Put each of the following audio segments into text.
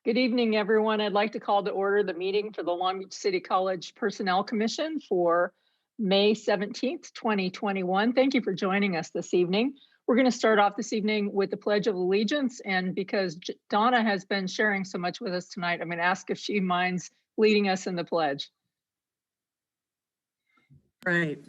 Good evening, everyone. I'd like to call to order the meeting for the Long Beach City College Personnel Commission for May 17th, 2021. Thank you for joining us this evening. We're going to start off this evening with the Pledge of Allegiance. And because Donna has been sharing so much with us tonight, I'm going to ask if she minds leading us in the pledge. Right.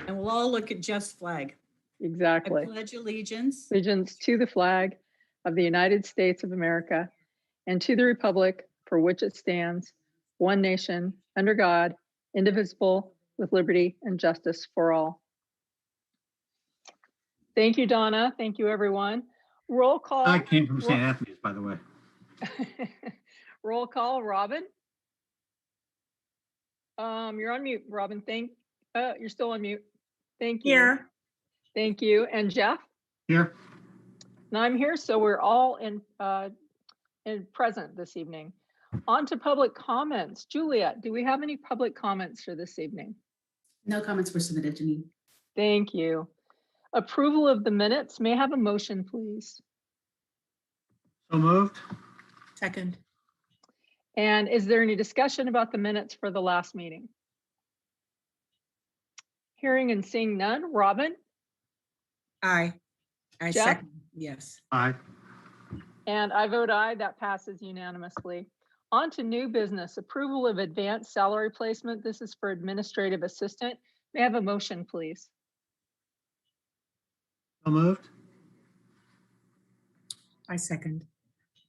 And we'll all look at Jeff's flag. Exactly. I pledge allegiance Allegiance to the flag of the United States of America and to the republic for which it stands, one nation, under God, indivisible, with liberty and justice for all. Thank you, Donna. Thank you, everyone. Roll call. I came from St. Anthony's, by the way. Roll call, Robin. You're on mute, Robin. You're still on mute. Thank you. here. Thank you. And Jeff? Here. And I'm here, so we're all in present this evening. On to public comments. Juliet, do we have any public comments for this evening? No comments were submitted, Janine. Thank you. Approval of the minutes. May I have a motion, please? So moved. Second. And is there any discussion about the minutes for the last meeting? Hearing and seeing none. Robin? Aye. I Jeff? second. Yes. Aye. And I vote aye. That passes unanimously. On to new business. Approval of advanced salary placement. This is for administrative assistant. May I have a motion, please? So moved. I second.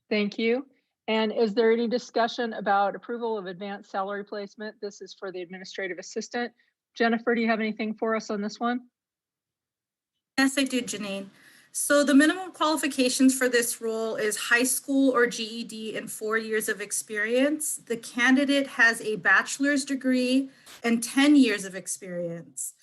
Thank you. And is there any discussion about approval of advanced salary placement? This is for the administrative assistant. Jennifer, do you have anything for us on this one? Yes, I do, Janine. So the minimum qualifications for this role is high school or GED and 4 years of experience. The candidate has a bachelor's degree and 10 years of experience.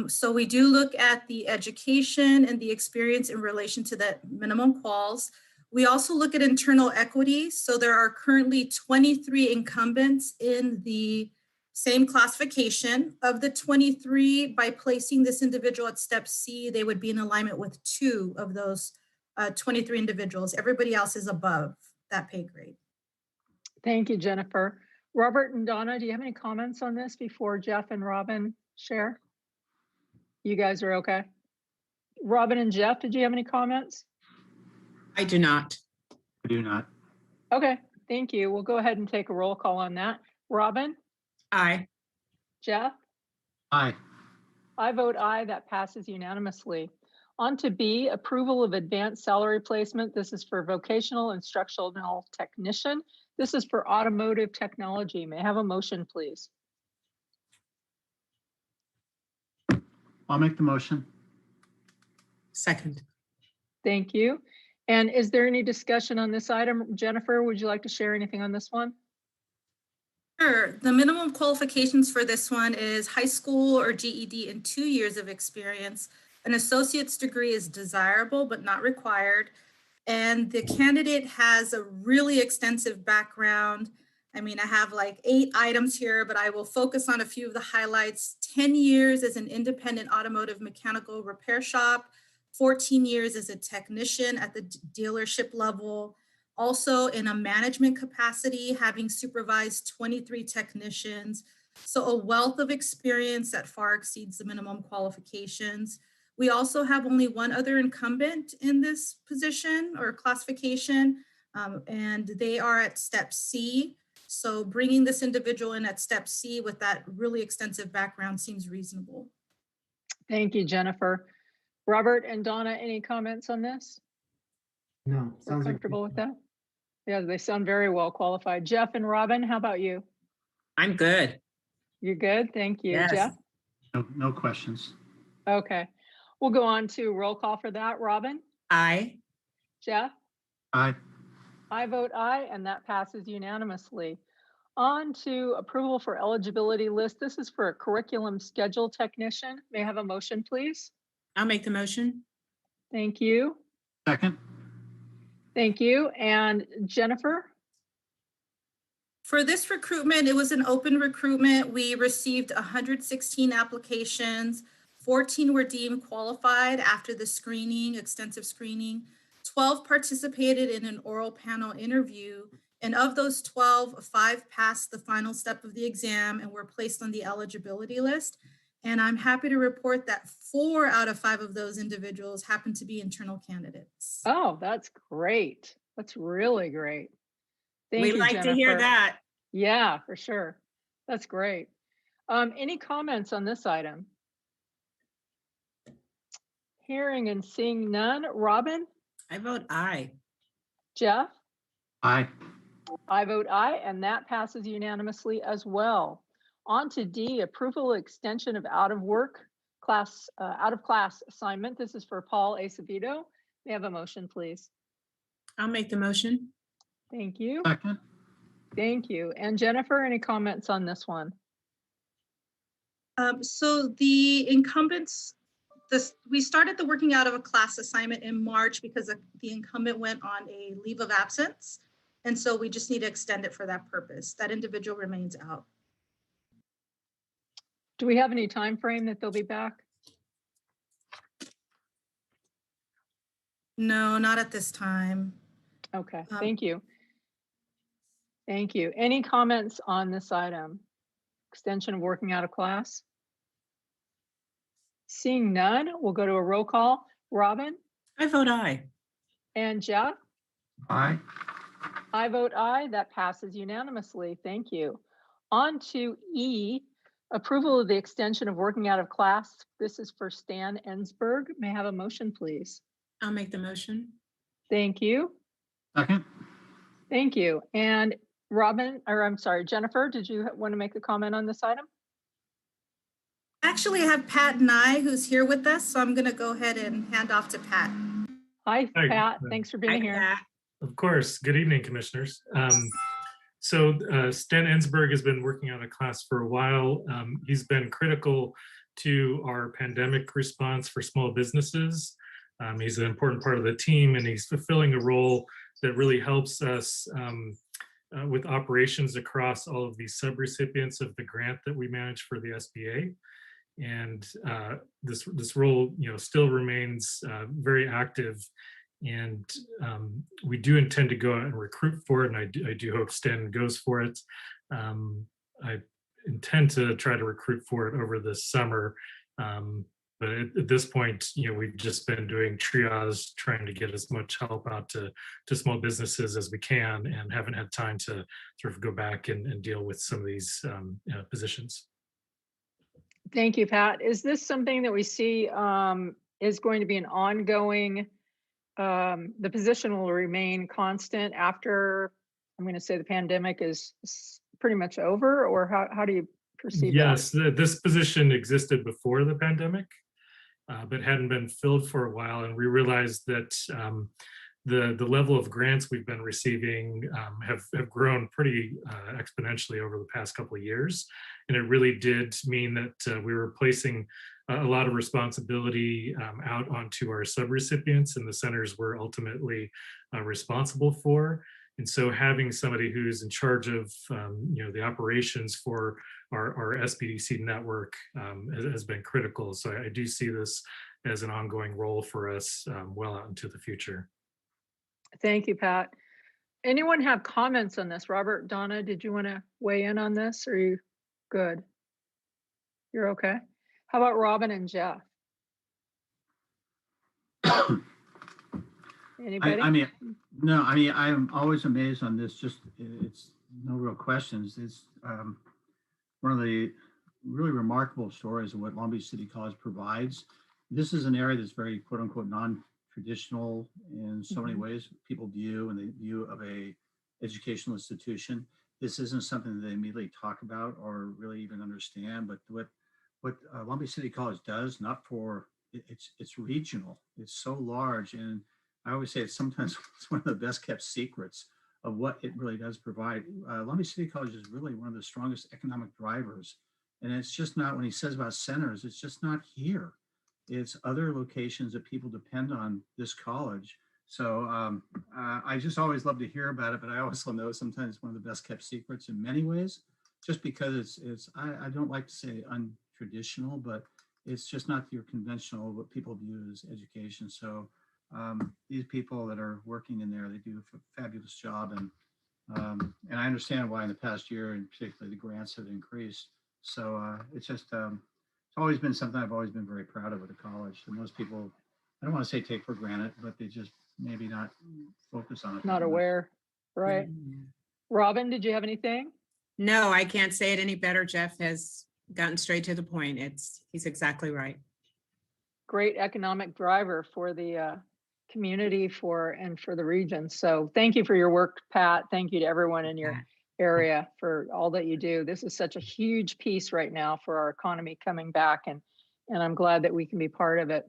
So we do look at the education and the experience in relation to that minimum quals. We also look at internal equity. So there are currently 23 incumbents in the same classification. Of the 23, by placing this individual at step C, they would be in alignment with 2 of those 23 individuals. Everybody else is above that pay grade. Thank you, Jennifer. Robert and Donna, do you have any comments on this before Jeff and Robin share? You guys are okay? Robin and Jeff, did you have any comments? I do not. I do not. Okay, thank you. We'll go ahead and take a roll call on that. Robin? Aye. Jeff? Aye. I vote aye. That passes unanimously. On to B, approval of advanced salary placement. This is for vocational instructional technician. This is for automotive technology. May I have a motion, please? I'll make the motion. Second. Thank you. And is there any discussion on this item? Jennifer, would you like to share anything on this one? Sure. The minimum qualifications for this one is high school or GED and 2 years of experience. An associate's degree is desirable but not required. And the candidate has a really extensive background. I mean, I have like 8 items here, but I will focus on a few of the highlights. 10 years as an independent automotive mechanical repair shop, 14 years as a technician at the dealership level. Also in a management capacity, having supervised 23 technicians. So a wealth of experience that far exceeds the minimum qualifications. We also have only one other incumbent in this position or classification, and they are at step C. So bringing this individual in at step C with that really extensive background seems reasonable. Thank you, Jennifer. Robert and Donna, any comments on this? No, We're sounds comfortable like with that? Yeah, they sound very well qualified. Jeff and Robin, how about you? I'm good. You're good? Thank you. Yes. Jeff? No questions. Okay. We'll go on to roll call for that. Robin? Aye. Jeff? Aye. I vote aye, and that passes unanimously. On to approval for eligibility list. This is for a curriculum schedule technician. May I have a motion, please? I'll make the motion. Thank you. Second. Thank you. And Jennifer? For this recruitment, it was an open recruitment. We received 116 applications. 14 were deemed qualified after the screening, extensive screening. 12 participated in an oral panel interview. And of those 12, 5 passed the final step of the exam and were placed on the eligibility list. And I'm happy to report that 4 out of 5 of those individuals happen to be internal candidates. Oh, that's great. That's really great. Thank We you, like to hear Jennifer. that. Yeah, for sure. That's great. Any comments on this item? Hearing and seeing none. Robin, I vote aye. Jeff, Aye. I vote aye, and that passes unanimously as well. On to D, approval extension of out of class assignment. This is for Paul Acevedo. May I have a motion, please? I'll make the motion. Thank you. Second. Thank you. And Jennifer, any comments on this one? So the incumbents, we started the working out of a class assignment in March because the incumbent went on a leave of absence. And so we just need to extend it for that purpose. That individual remains out. Do we have any time frame that they'll be back? No, not at this time. Okay, thank you. Thank you. Any comments on this item? Extension of working out of class? Seeing none, we'll go to a roll call. Robin I vote aye. and Jeff? Aye. I vote aye. That passes unanimously. Thank you. On to E, approval of the extension of working out of class. This is for Stan Ensberg. May I have a motion, please? I'll make the motion. Thank you. Second. Thank you. And Jennifer, did you want to make a comment on this item? Actually, I have Pat Nye who's here with us, so I'm going to go ahead and hand off to Pat. Hi, Hi. Pat. Thanks for being Aye, here. Pat. Of course. Good evening, commissioners. So Stan Ensberg has been working on a class for a while. He's been critical to our pandemic response for small businesses. He's an important part of the team, and he's fulfilling a role that really helps us with operations across all of these subrecipients of the grant that we manage for the SBA. And this role, still remains very active. And we do intend to go out and recruit for it, and I do hope Stan goes for it. I intend to try to recruit for it over this summer. But at this point, we've just been doing triage, trying to get as much help out to small businesses as we can, and haven't had time to sort of go back and deal with some of these positions. Thank you, Pat. Is this something that we see is going to be an ongoing, the position will remain constant after, I'm going to say the pandemic is pretty much over, or how do you perceive that? Yes, this position existed before the pandemic, but hadn't been filled for a while. And we realized that the level of grants we've been receiving have grown pretty exponentially over the past couple of years. And it really did mean that we were placing a lot of responsibility out onto our subrecipients, and the centers were ultimately responsible for. And so having somebody who's in charge of the operations for our SBDC network has been critical. So I do see this as an ongoing role for us well out into the future. Thank you, Pat. Anyone have comments on this? Robert, Donna, did you want to weigh in on this? Or are you good? You're okay? How about Robin and Jeff? Anybody? I'm always amazed on this. It's no real questions. It's one of the really remarkable stories of what Long Beach City College provides. This is an area that's very quote unquote non-traditional in so many ways. People view in the view of a educational institution. This isn't something that they immediately talk about or really even understand. But what Long Beach City College does, it's regional. It's so large, and I always say it's sometimes it's one of the best kept secrets of what it really does provide. Long Beach City College is really one of the strongest economic drivers. And it's just not, when he says about centers, it's just not here. It's other locations that people depend on this college. So I just always love to hear about it, but I also know sometimes it's one of the best kept secrets in many ways, just because it's I don't like to say untraditional, but it's just not your conventional, what people view as education. So these people that are working in there, they do a fabulous job. And I understand why in the past year, and particularly the grants have increased. So it's just, it's always been something I've always been very proud of at the college. And most people, I don't want to say take for granted, but they just maybe not focus on it. Not that much. aware, right? Robin, did you have anything? No, I can't say it any better. Jeff has gotten straight to the point. He's exactly right. Great economic driver for the community and for the region. So thank you for your work, Pat. Thank you to everyone in your area for all that you do. This is such a huge piece right now for our economy coming back, and I'm glad that we can be part of it.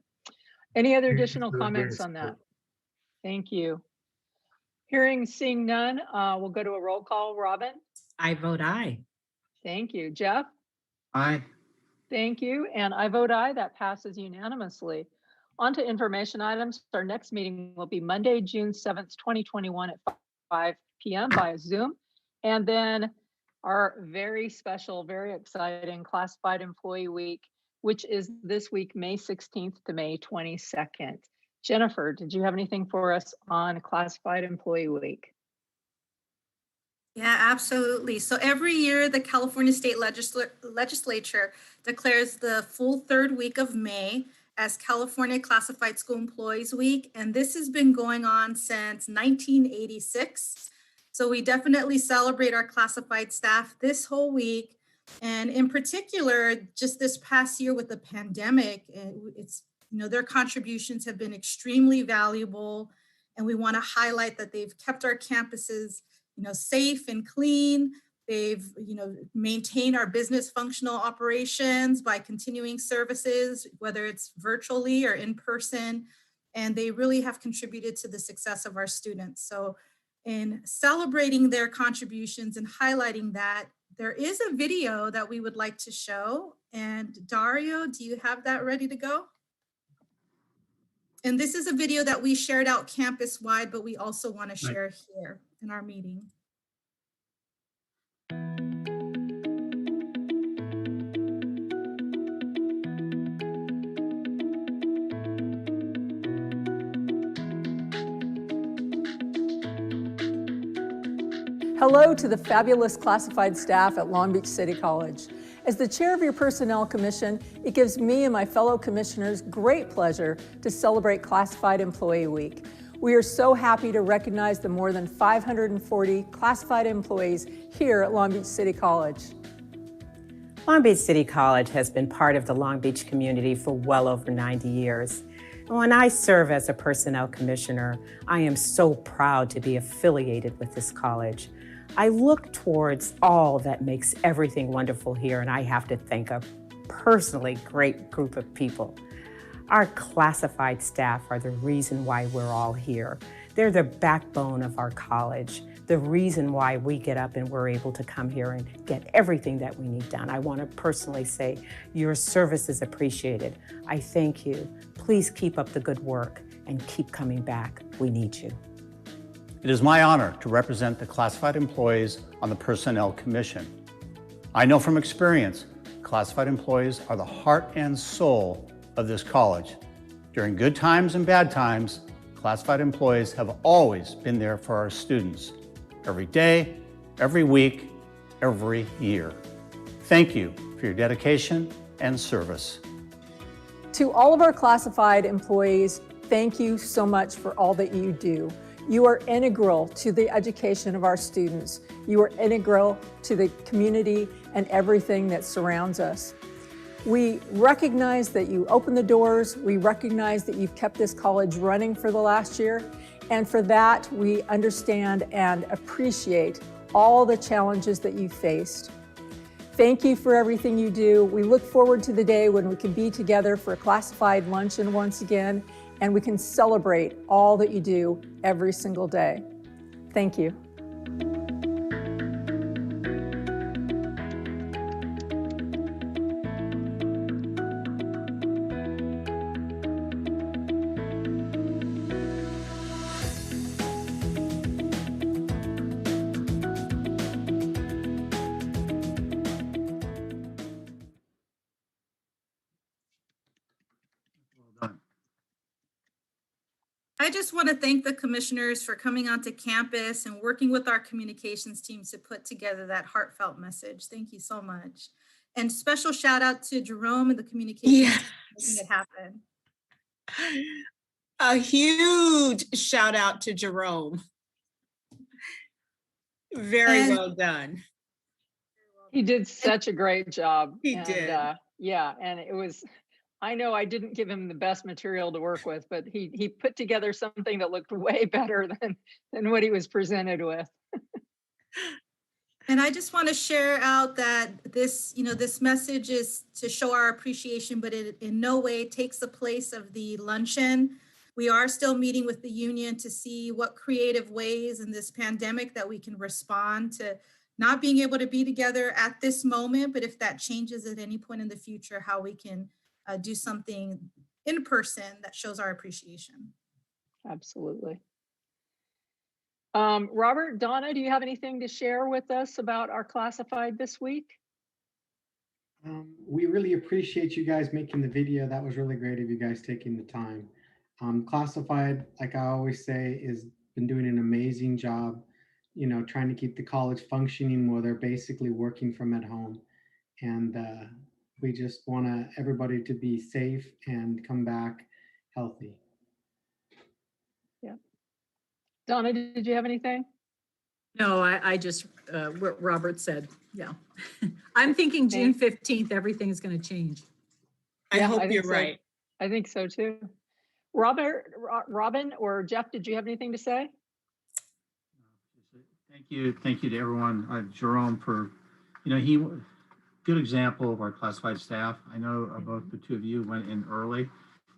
Any other Thank you additional for the comments very on that? support. Thank you. Seeing none, we'll go to a roll call. Robin? I vote aye. Thank you. Jeff? Aye. Thank you. And I vote aye. That passes unanimously. On to information items. Our next meeting will be Monday, June 7th, 2021 at 5 p.m. via Zoom. And then our very special, very exciting Classified Employee Week, which is this week, May 16th to May 22nd. Jennifer, did you have anything for us on Classified Employee Week? Yeah, absolutely. So every year, the California State Legislature declares the full third week of May as California Classified School Employees Week. And this has been going on since 1986. So we definitely celebrate our classified staff this whole week. And in particular, just this past year with the pandemic, it's, their contributions have been extremely valuable. And we want to highlight that they've kept our campuses safe and clean. They've, maintained our business functional operations by continuing services, whether it's virtually or in person, and they really have contributed to the success of our students. So in celebrating their contributions and highlighting that, there is a video that we would like to show. And Dario, do you have that ready to go? And this is a video that we shared out campus-wide, but we also want to share here in our meeting. Hello to the fabulous classified staff at Long Beach City College. As the chair of your Personnel Commission, it gives me and my fellow commissioners great pleasure to celebrate Classified Employee Week. We are so happy to recognize the more than 540 classified employees here at Long Beach City College. Long Beach City College has been part of the Long Beach community for well over 90 years. And when I serve as a Personnel Commissioner, I am so proud to be affiliated with this college. I look towards all that makes everything wonderful here, and I have to thank a personally great group of people. Our classified staff are the reason why we're all here. They're the backbone of our college, the reason why we get up and we're able to come here and get everything that we need done. I want to personally say your service is appreciated. I thank you. Please keep up the good work and keep coming back. We need you. It is my honor to represent the classified employees on the Personnel Commission. I know from experience, classified employees are the heart and soul of this college. During good times and bad times, classified employees have always been there for our students. Every day, every week, every year. Thank you for your dedication and service. To all of our classified employees, thank you so much for all that you do. You are integral to the education of our students. You are integral to the community and everything that surrounds us. We recognize that you open the doors. We recognize that you've kept this college running for the last year. And for that, we understand and appreciate all the challenges that you faced. Thank you for everything you do. We look forward to the day when we can be together for a classified luncheon once again, and we can celebrate all that you do every single day. Thank you. I just want to thank the commissioners for coming onto campus and working with our communications teams to put together that heartfelt message. Thank you so much. And special shout out to Jerome and the communications team for making it happen. A huge shout out to Jerome. Very And- well done. He did such a great job. He and, did. Yeah, and it was, I know I didn't give him the best material to work with, but he put together something that looked way better than what he was presented with. And I just want to share out that this, this message is to show our appreciation, but it in no way takes the place of the luncheon. We are still meeting with the union to see what creative ways in this pandemic that we can respond to not being able to be together at this moment, but if that changes at any point in the future, how we can do something in person that shows our appreciation. Absolutely. Robert, Donna, do you have anything to share with us about our classified this week? We really appreciate you guys making the video. That was really great of you guys taking the time. Classified, like I always say, is been doing an amazing job, trying to keep the college functioning while they're basically working from at home. And we just want everybody to be safe and come back healthy. Yeah. Donna, did you have anything? No, I just, what Robert said, yeah. I'm thinking June 15th, everything's going to change. I Yeah, hope think you're so. right. I think so too. Robin or Jeff, did you have anything to say? Thank you to everyone. Jerome for, good example of our classified staff. I know both the two of you went in early,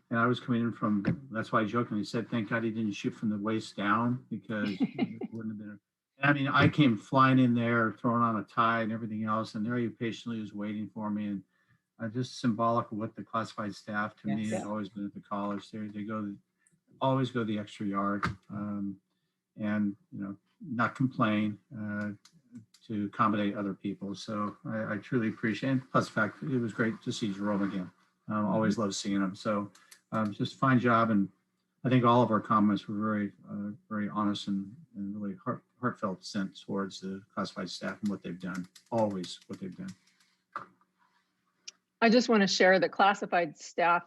and I was coming in from. That's why I jokingly said, "Thank God he didn't shoot from the waist down," because it wouldn't have been. I mean, I came flying in there, throwing on a tie and everything else, and there he patiently was waiting for me. And just symbolic of what the classified staff to me Yes. has always been at the college. They always go the extra yard, and not complain to accommodate other people. So I truly appreciate it. Plus the fact it was great to see Jerome again. Always love seeing him. So just fine job. And I think all of our comments were very, very honest and really heartfelt sent towards the classified staff and what they've done, always what they've done. I just want to share that classified staff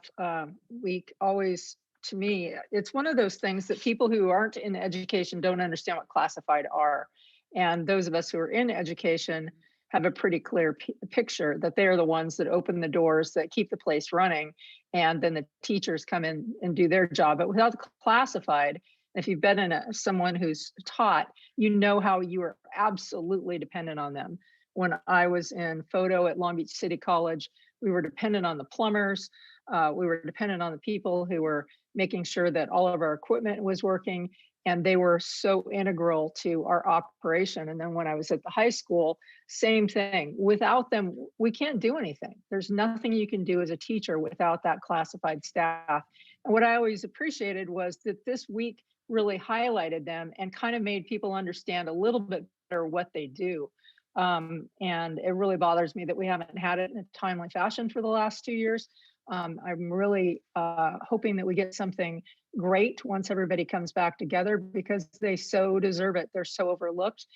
week always, to me, it's one of those things that people who aren't in education don't understand what classified are. And those of us who are in education have a pretty clear picture that they are the ones that open the doors, that keep the place running, and then the teachers come in and do their job. But without the classified, if you've been in someone who's taught, you know how you are absolutely dependent on them. When I was in photo at Long Beach City College, we were dependent on the plumbers. We were dependent on the people who were making sure that all of our equipment was working, and they were so integral to our operation. And then when I was at the high school, same thing. Without them, we can't do anything. There's nothing you can do as a teacher without that classified staff. And what I always appreciated was that this week really highlighted them and kind of made people understand a little bit better what they do. And it really bothers me that we haven't had it in a timely fashion for the last 2 years. I'm really hoping that we get something great once everybody comes back together, because they so deserve it. They're so overlooked.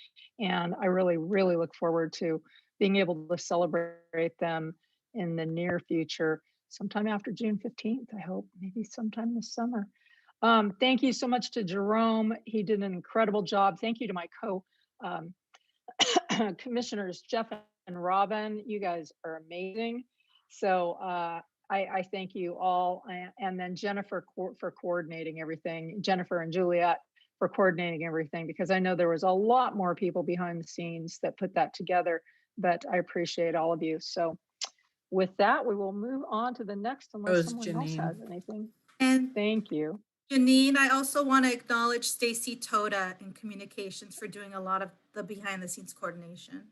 And I really, really look forward to being able to celebrate them in the near future, sometime after June 15th, I hope, maybe sometime this summer. Thank you so much to Jerome. He did an incredible job. Thank you to my commissioners, Jeff and Robin. You guys are amazing. So I thank you all. And then Jennifer for coordinating everything, Jennifer and Juliet for coordinating everything, because I know there was a lot more people behind the scenes that put that together, but I appreciate all of you. So with that, we will move on to the next unless someone else has anything. And Thank you. Janine, I also want to acknowledge Stacy Toda in communications for doing a lot of the behind the scenes coordination.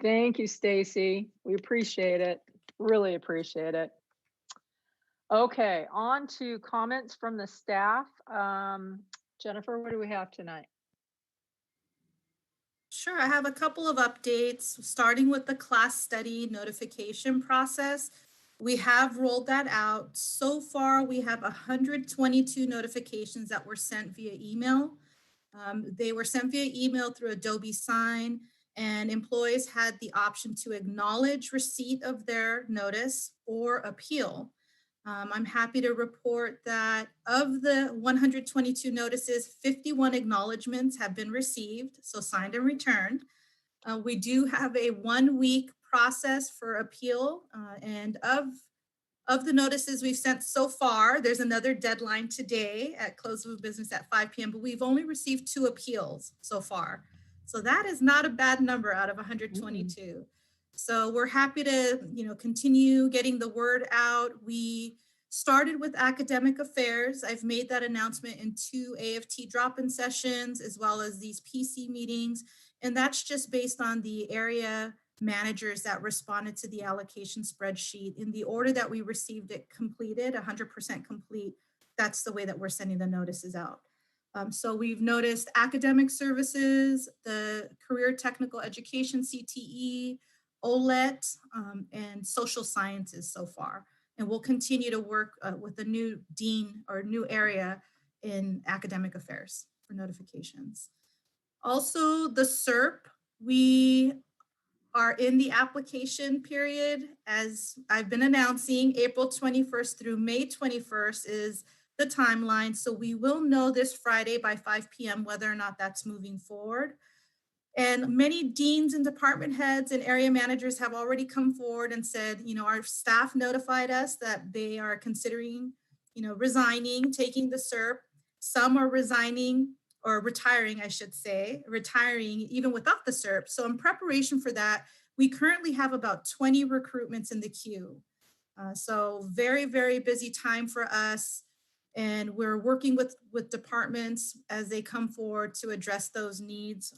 Thank you, Stacy. We appreciate it. Really appreciate it. Okay, on to comments from the staff. Jennifer, what do we have tonight? Sure, I have a couple of updates, starting with the class study notification process. We have rolled that out. So far, we have 122 notifications that were sent via email. They were sent via email through Adobe Sign, and employees had the option to acknowledge receipt of their notice or appeal. I'm happy to report that of the 122 notices, 51 acknowledgements have been received, so signed and returned. We do have a 1-week process for appeal, and of the notices we've sent so far, there's another deadline today at close of business at 5 p.m., but we've only received 2 appeals so far. So that is not a bad number out of 122. So we're happy to, continue getting the word out. We started with academic affairs. I've made that announcement in 2 AFT drop-in sessions, as well as these PC meetings. And that's just based on the area managers that responded to the allocation spreadsheet in the order that we received it completed, 100% complete. That's the way that we're sending the notices out. So we've noticed academic services, the career technical education, CTE, OLET, and social sciences so far. And we'll continue to work with the new dean or new area in academic affairs for notifications. Also, the SERP, we are in the application period. As I've been announcing, April 21st through May 21st is the timeline. So we will know this Friday by 5 p.m. whether or not that's moving forward. And many deans and department heads and area managers have already come forward and said, our staff notified us that they are considering, resigning, taking the SERP. Some are resigning or retiring, I should say, retiring even without the SERP. So in preparation for that, we currently have about 20 recruitments in the queue. So very, very busy time for us. And we're working with departments as they come forward to address those needs.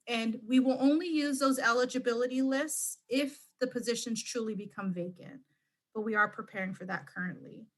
And we will only use those eligibility lists if the positions truly become vacant, but we are preparing for that currently.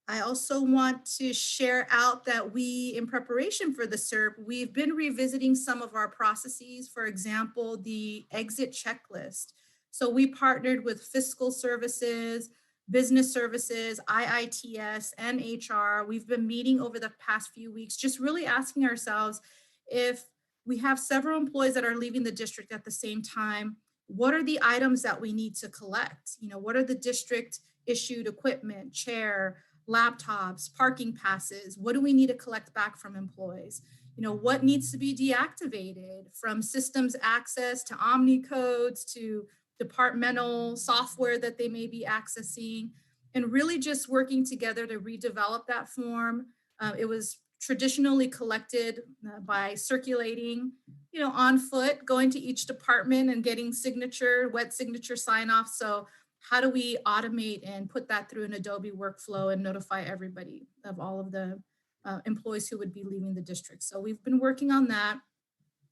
I also want to share out that we, in preparation for the SERP, we've been revisiting some of our processes, for example, the exit checklist. So we partnered with fiscal services, business services, IITS, and HR. We've been meeting over the past few weeks, just really asking ourselves, if we have several employees that are leaving the district at the same time, what are the items that we need to collect? What are the district issued equipment, chair, laptops, parking passes? What do we need to collect back from employees? What needs to be deactivated, from systems access to Omni codes to departmental software that they may be accessing, and really just working together to redevelop that form. It was traditionally collected by circulating, on foot, going to each department and getting wet signature sign off. So how do we automate and put that through an Adobe workflow and notify everybody of all of the employees who would be leaving the district? So we've been working on that.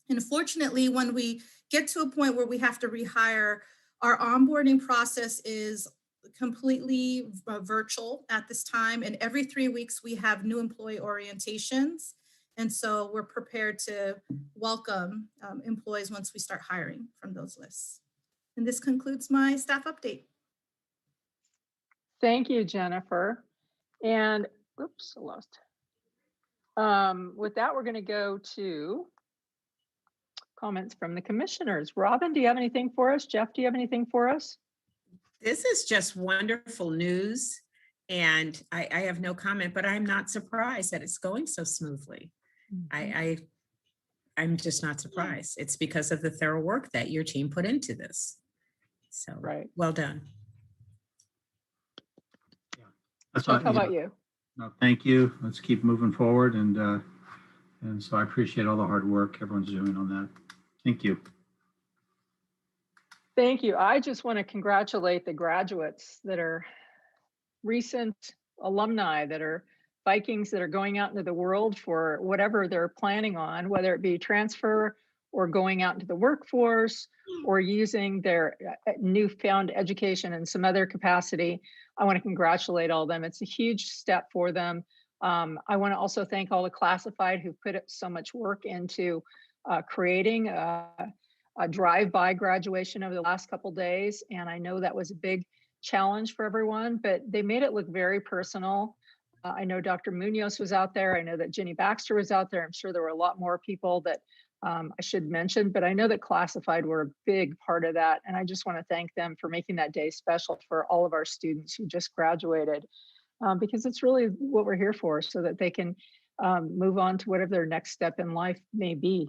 And fortunately, when we get to a point where we have to rehire, our onboarding process is completely virtual at this time. And every 3 weeks, we have new employee orientations. And so we're prepared to welcome employees once we start hiring from those lists. And this concludes my staff update. Thank you, Jennifer. And oops, I lost. With that, we're going to go to comments from the commissioners. Robin, do you have anything for us? Jeff, do you have anything for us? This is just wonderful news. And I have no comment, but I'm not surprised that it's going so smoothly. I'm just not surprised. It's because of the thorough work that your team put into this. So right. Well done. That's How about you? No, thank you. Let's keep moving forward. And so I appreciate all the hard work everyone's doing on that. Thank you. Thank you. I just want to congratulate the graduates that are recent alumni, that are Vikings, that are going out into the world for whatever they're planning on, whether it be transfer or going out into the workforce or using their newfound education in some other capacity. I want to congratulate all of them. It's a huge step for them. I want to also thank all the classified who put so much work into creating a drive-by graduation over the last couple of days. And I know that was a big challenge for everyone, but they made it look very personal. I know Dr. Munoz was out there. I know that Jenny Baxter was out there. I'm sure there were a lot more people that I should mention, but I know that Classified were a big part of that. And I just want to thank them for making that day special for all of our students who just graduated, because it's really what we're here for, so that they can move on to whatever their next step in life may be.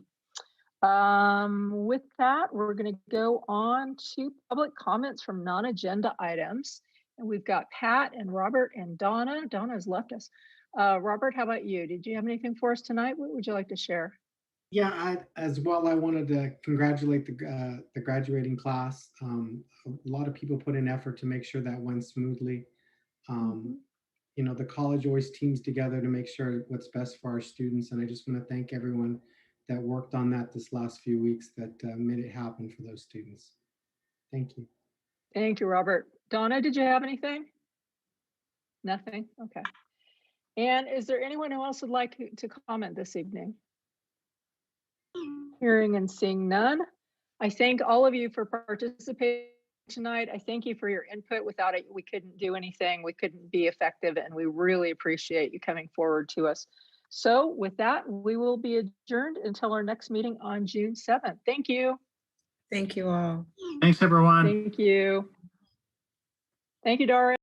With that, we're going to go on to public comments from non-agenda items. And we've got Pat and Robert and Donna. Donna has left us. Robert, how about you? Did you have anything for us tonight? What would you like to share? Yeah, as well, I wanted to congratulate the graduating class. A lot of people put in effort to make sure that went smoothly. You know, the college always teams together to make sure what's best for our students. And I just want to thank everyone that worked on that this last few weeks that made it happen for those students. Thank you. Thank you, Robert. Donna, did you have anything? Nothing? Okay. And is there anyone who else would like to comment this evening? Hearing and seeing none. I thank all of you for participating tonight. I thank you for your input. Without it, we couldn't do anything. We couldn't be effective, and we really appreciate you coming forward to us. So with that, we will be adjourned until our next meeting on June 7th. Thank you. Thank you all. Thanks, everyone. Thank you. Thank you, Doris.